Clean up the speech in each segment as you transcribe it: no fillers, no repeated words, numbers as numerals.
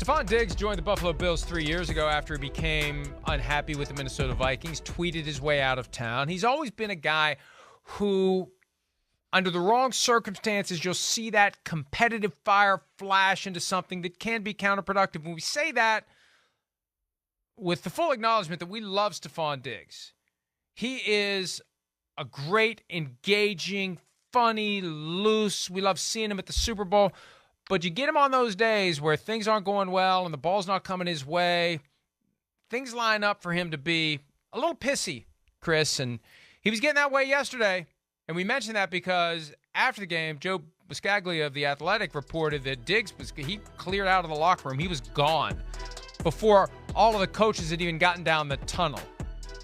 Stefon Diggs joined the Buffalo Bills 3 years ago after he became unhappy with the Minnesota Vikings, tweeted his way out of town. He's always been a guy who, under the wrong circumstances, you'll see that competitive fire flash into something that can be counterproductive. When we say that, with the full acknowledgement that we love Stefon Diggs, he is a great, engaging, funny, loose. We love seeing him at the Super Bowl. But you get him on those days where things aren't going well and the ball's not coming his way. Things line up for him to be a little pissy, Chris. And he was getting that way yesterday. And we mentioned that because after the game, Joe Buscaglia of The Athletic reported that Diggs he cleared out of the locker room. He was gone before all of the coaches had even gotten down the tunnel.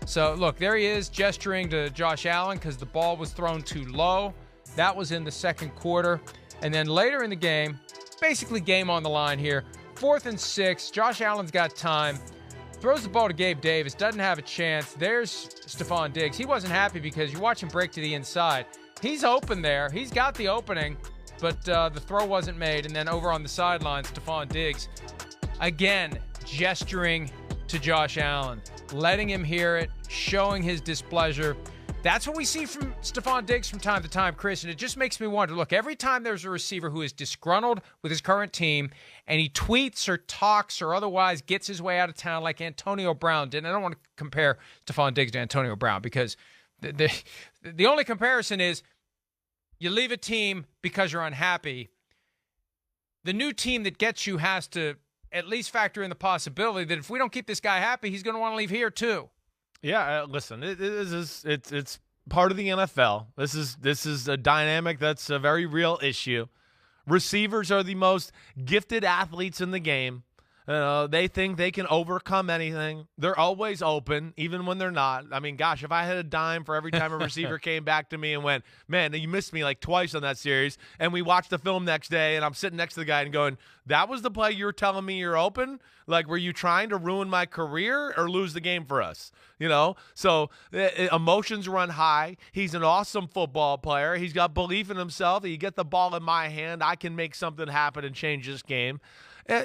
So, look, there he is gesturing to Josh Allen because the ball was thrown too low. That was in the second quarter. And then later in the game, basically game on the line here, 4th and 6, Josh Allen's got time, throws the ball to Gabe Davis, doesn't have a chance. There's Stefon Diggs. He wasn't happy because you watch him break to the inside. He's open there. He's got the opening, but the throw wasn't made. And then over on the sideline, Stefon Diggs, again, gesturing to Josh Allen, letting him hear it, showing his displeasure. That's what we see from Stefon Diggs from time to time, Chris, and it just makes me wonder. Look, every time there's a receiver who is disgruntled with his current team and he tweets or talks or otherwise gets his way out of town like Antonio Brown did, and I don't want to compare Stefon Diggs to Antonio Brown because the only comparison is you leave a team because you're unhappy. The new team that gets you has to at least factor in the possibility that if we don't keep this guy happy, he's going to want to leave here too. Yeah, listen, it's part of the NFL. This is a dynamic that's a very real issue. Receivers are the most gifted athletes in the game. They think they can overcome anything. They're always open, even when they're not. I mean, gosh, if I had a dime for every time a receiver came back to me and went, man, you missed me like twice on that series, and we watched the film next day, and I'm sitting next to the guy and going, that was the play you were telling me you're open? Like, were you trying to ruin my career or lose the game for us? You know? So emotions run high. He's an awesome football player. He's got belief in himself. You get the ball in my hand, I can make something happen and change this game.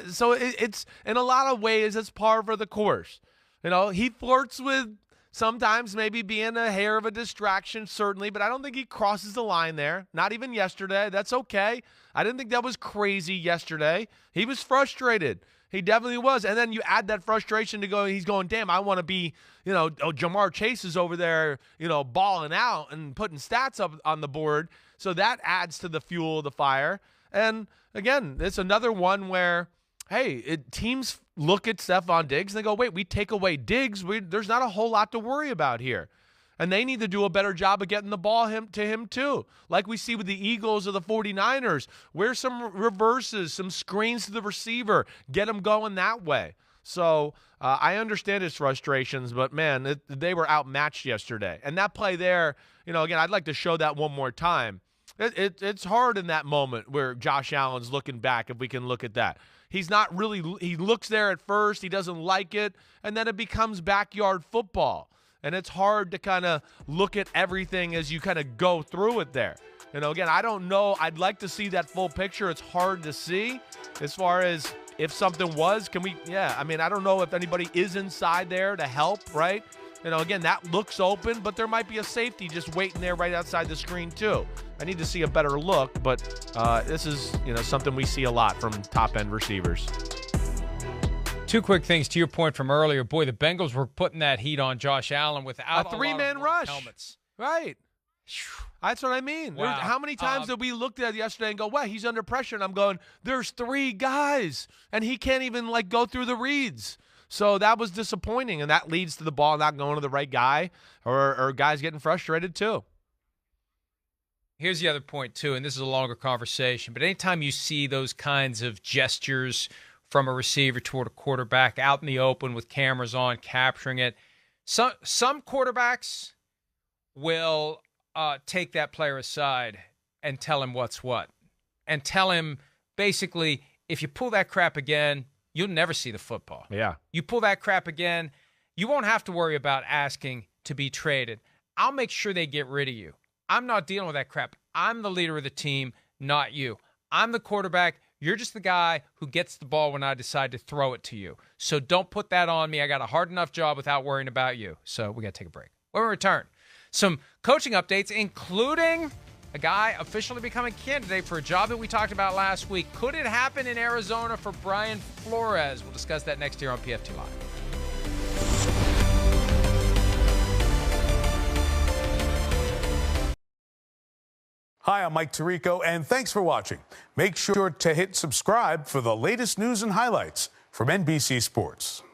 So it's in a lot of ways it's par for the course. You know, he flirts with sometimes maybe being a hair of a distraction, certainly, but I don't think he crosses the line there. Not even yesterday. That's okay. I didn't think that was crazy yesterday. He was frustrated. He definitely was. And then you add that frustration to he's going, damn, I want to be, Jamar Chase is over there, balling out and putting stats up on the board. So that adds to the fuel of the fire. And again, it's another one where, hey, teams look at Stefon Diggs and they go, wait, we take away Diggs, there's not a whole lot to worry about here. And they need to do a better job of getting the ball to him too. Like we see with the Eagles or the 49ers, where's some reverses, some screens to the receiver, get him going that way. So I understand his frustrations, but, man, they were outmatched yesterday. And that play there, again, I'd like to show that one more time. It's hard in that moment where Josh Allen's looking back, if we can look at that. He's not really – he looks there at first. He doesn't like it, and then it becomes backyard football. And it's hard to kind of look at everything as you kind of go through it there. Again, I don't know. I'd like to see that full picture. It's hard to see as far as if something was. I don't know if anybody is inside there to help, right? Again, that looks open, but there might be a safety just waiting there right outside the screen too. I need to see a better look, but this is something we see a lot from top-end receivers. Two quick things to your point from earlier. Boy, the Bengals were putting that heat on Josh Allen without a three-man rush. Helmets. Right. That's what I mean. Wow. How many times did we look at it yesterday and go, wow, he's under pressure, and I'm going, there's three guys, and he can't even go through the reads. So that was disappointing, and that leads to the ball not going to the right guy or guys getting frustrated too. Here's the other point, too, and this is a longer conversation, but anytime you see those kinds of gestures from a receiver toward a quarterback out in the open with cameras on, capturing it, some quarterbacks will take that player aside and tell him what's what, and tell him basically, if you pull that crap again, you'll never see the football. Yeah. You pull that crap again, you won't have to worry about asking to be traded. I'll make sure they get rid of you. I'm not dealing with that crap. I'm the leader of the team, not you. I'm the quarterback. You're just the guy who gets the ball when I decide to throw it to you. So don't put that on me. I got a hard enough job without worrying about you. So we got to take a break. When we return, some coaching updates, including a guy officially becoming candidate for a job that we talked about last week. Could it happen in Arizona for Brian Flores? We'll discuss that next year on PFT Live. Hi, I'm Mike Tirico, and thanks for watching. Make sure to hit subscribe for the latest news and highlights from NBC Sports.